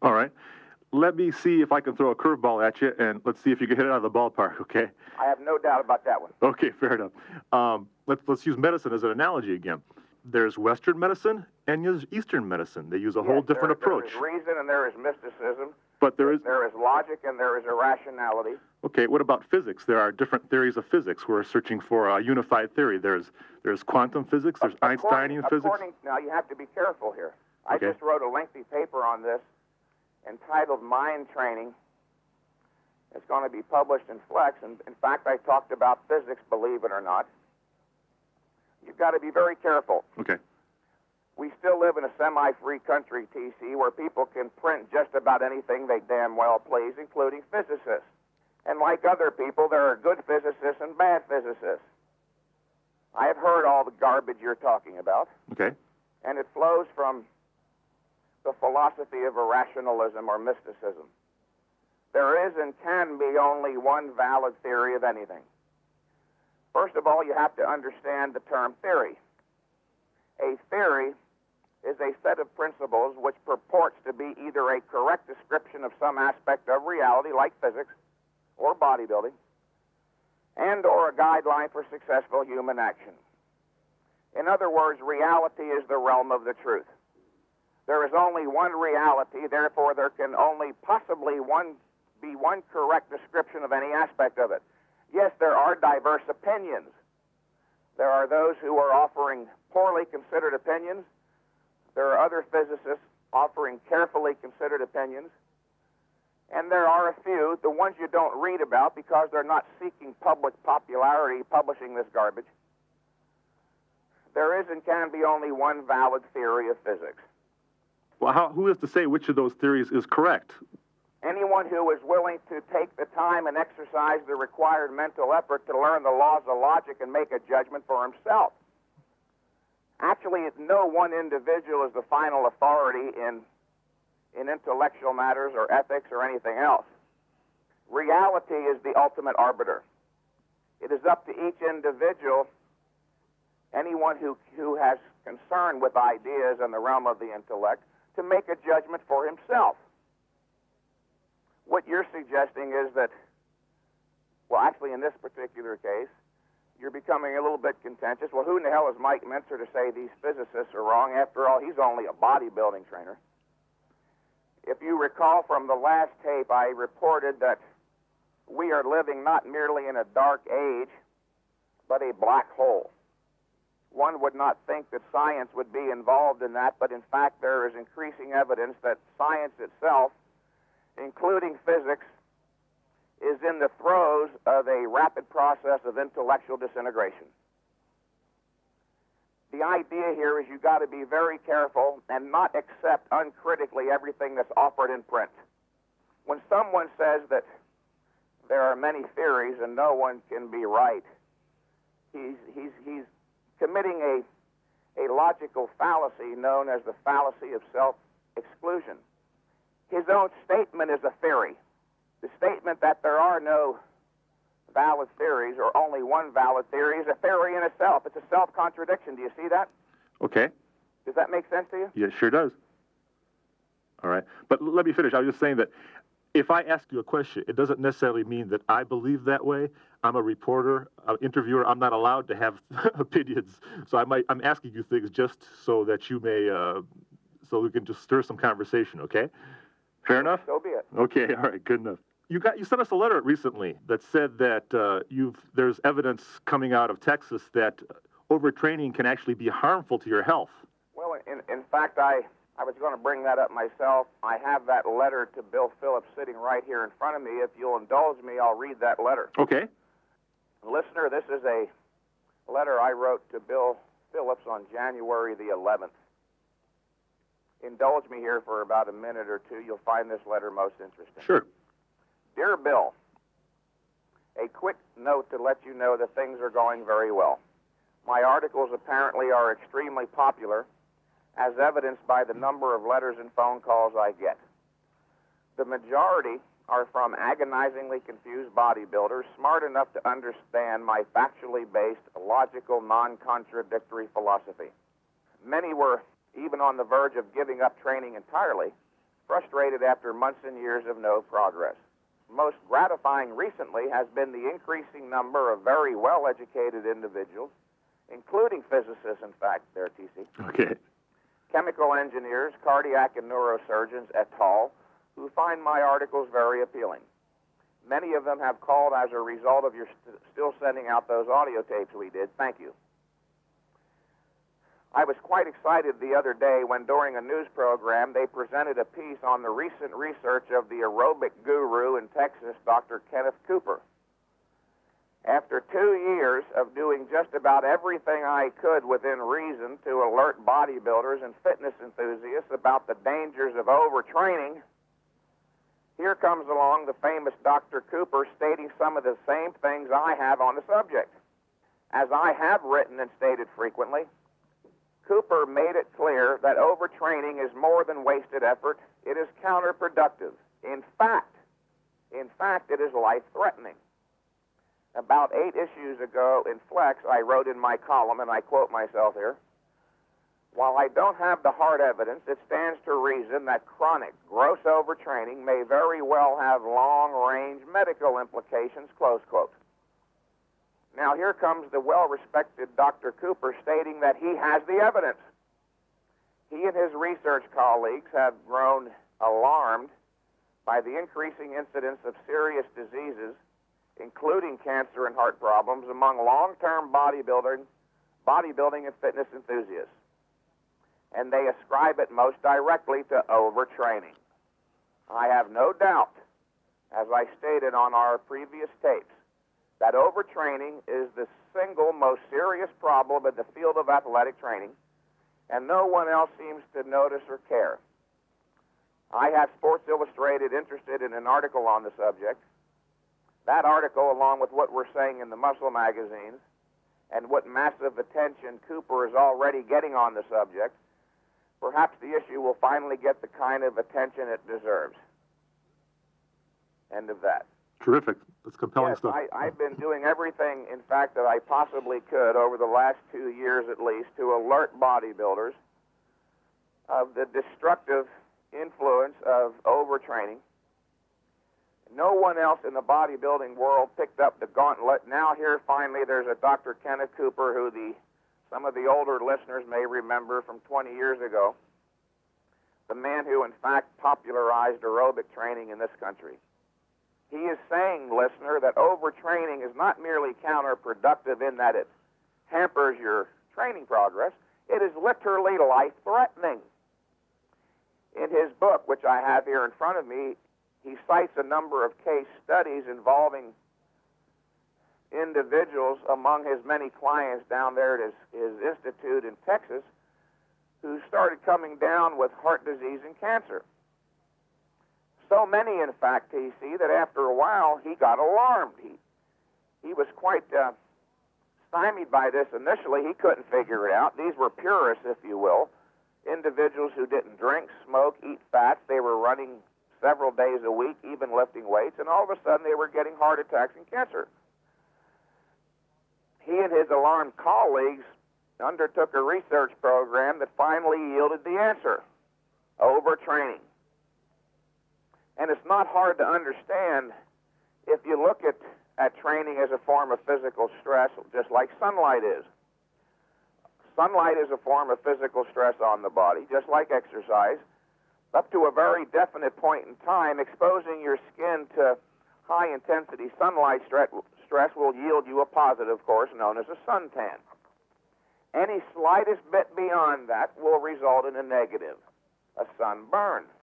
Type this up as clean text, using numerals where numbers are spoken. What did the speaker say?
All right. Let me see if I can throw a curveball at you, and let's see if you can hit it out of the ballpark, okay? I have no doubt about that one. Okay, fair enough. Let's use medicine as an analogy again. There's Western medicine and there's Eastern medicine. They use a whole different approach. There is reason and there is mysticism. But there is logic and there is irrationality. Okay, what about physics? There are different theories of physics. We're searching for a unified theory. There's quantum physics, there's Einsteinian physics. Now, you have to be careful here. I Okay. just wrote a lengthy paper on this entitled Mind Training. It's going to be published in Flex. And in fact, I talked about physics, believe it or not. You've got to be very careful. Okay. We still live in a semi-free country, TC, where people can print just about anything they damn well please, including physicists. And like other people, there are good physicists and bad physicists. I have heard all the garbage you're talking about. Okay. And it flows from the philosophy of irrationalism or mysticism. There is and can be only one valid theory of anything. First of all, you have to understand the term theory. A theory is a set of principles which purports to be either a correct description of some aspect of reality, like physics or bodybuilding, and or a guideline for successful human action. In other words, reality is the realm of the truth. There is only one reality, therefore there can only possibly be one correct description of any aspect of it. Yes, there are diverse opinions. There are those who are offering poorly considered opinions. There are other physicists offering carefully considered opinions. And there are a few, the ones you don't read about because they're not seeking public popularity publishing this garbage. There is and can be only one valid theory of physics. Well, who is to say which of those theories is correct? Anyone who is willing to take the time and exercise the required mental effort to learn the laws of logic and make a judgment for himself. Actually, no one individual is the final authority in intellectual matters or ethics or anything else. Reality is the ultimate arbiter. It is up to each individual, anyone who has concern with ideas in the realm of the intellect, to make a judgment for himself. What you're suggesting is that, well, actually in this particular case, you're becoming a little bit contentious. Well, who in the hell is Mike Mentzer to say these physicists are wrong? After all, he's only a bodybuilding trainer. If you recall from the last tape, I reported that we are living not merely in a dark age, but a black hole. One would not think that science would be involved in that, but in fact there is increasing evidence that science itself, including physics, is in the throes of a rapid process of intellectual disintegration. The idea here is you've got to be very careful and not accept uncritically everything that's offered in print. When someone says that there are many theories and no one can be right, he's committing a logical fallacy known as the fallacy of self-exclusion. His own statement is a theory. The statement that there are no valid theories or only one valid theory is a theory in itself. It's a self-contradiction. Do you see that? Okay. Does that make sense to you? Yeah, it sure does. All right. But let me finish. I was just saying that if I ask you a question, it doesn't necessarily mean that I believe that way. I'm a reporter, an interviewer. I'm not allowed to have opinions. So I'm asking you things just so that you may, so we can just stir some conversation, okay? Fair enough? So be it. Okay, all right, good enough. You sent us a letter recently that said that there's evidence coming out of Texas that overtraining can actually be harmful to your health. Well, in fact, I was going to bring that up myself. I have that letter to Bill Phillips sitting right here in front of me. If you'll indulge me, I'll read that letter. Okay. Listener, this is a letter I wrote to Bill Phillips on January the 11th. Indulge me here for about a minute or two. You'll find this letter most interesting. Sure. Dear Bill, a quick note to let you know that things are going very well. My articles apparently are extremely popular, as evidenced by the number of letters and phone calls I get. The majority are from agonizingly confused bodybuilders smart enough to understand my factually based, logical, non-contradictory philosophy. Many were even on the verge of giving up training entirely frustrated after months and years of no progress. Most gratifying recently has been the increasing number of very well-educated individuals, including physicists, in fact, there, TC. Okay. Chemical engineers, cardiac and neurosurgeons, et al., who find my articles very appealing. Many of them have called as a result of your still sending out those audio tapes we did. Thank you. I was quite excited the other day when during a news program they presented a piece on the recent research of the aerobic guru in Texas, Dr. Kenneth Cooper. After 2 years of doing just about everything I could within reason to alert bodybuilders and fitness enthusiasts about the dangers of overtraining, here comes along the famous Dr. Cooper stating some of the same things I have on the subject. As I have written and stated frequently, Cooper made it clear that overtraining is more than wasted effort. It is counterproductive. In fact, it is life-threatening. About 8 issues ago in Flex, I wrote in my column, and I quote myself here, "While I don't have the hard evidence, it stands to reason that chronic, gross overtraining may very well have long-range medical implications," close quote. Now, here comes the well-respected Dr. Cooper stating that he has the evidence. He and his research colleagues have grown alarmed by the increasing incidence of serious diseases, including cancer and heart problems, among long-term bodybuilding and fitness enthusiasts. And they ascribe it most directly to overtraining. I have no doubt, as I stated on our previous tapes, that overtraining is the single most serious problem in the field of athletic training, and no one else seems to notice or care. I have Sports Illustrated interested in an article on the subject. That article, along with what we're saying in the muscle magazines, and what massive attention Cooper is already getting on the subject, perhaps the issue will finally get the kind of attention it deserves. End of that. Terrific. That's compelling Yes, stuff. I've been doing everything, in fact, that I possibly could over the last 2 years at least to alert bodybuilders of the destructive influence of overtraining. No one else in the bodybuilding world picked up the gauntlet. Now here, finally, there's a Dr. Kenneth Cooper who some of the older listeners may remember from 20 years ago, the man who, in fact, popularized aerobic training in this country. He is saying, listener, that overtraining is not merely counterproductive in that it hampers your training progress. It is literally life-threatening. In his book, which I have here in front of me, he cites a number of case studies involving individuals among his many clients down there at his institute in Texas who started coming down with heart disease and cancer. So many, in fact, TC, that after a while he got alarmed. He was quite stymied by this initially. He couldn't figure it out. These were purists, if you will, individuals who didn't drink, smoke, eat fats. They were running several days a week, even lifting weights, and all of a sudden they were getting heart attacks and cancer. He and his alarmed colleagues undertook a research program that finally yielded the answer: overtraining. And it's not hard to understand if you look at training as a form of physical stress, just like sunlight is. Sunlight is a form of physical stress on the body, just like exercise. Up to a very definite point in time, exposing your skin to high-intensity sunlight stress will yield you a positive course known as a suntan. Any slightest bit beyond that will result in a negative, a sunburn.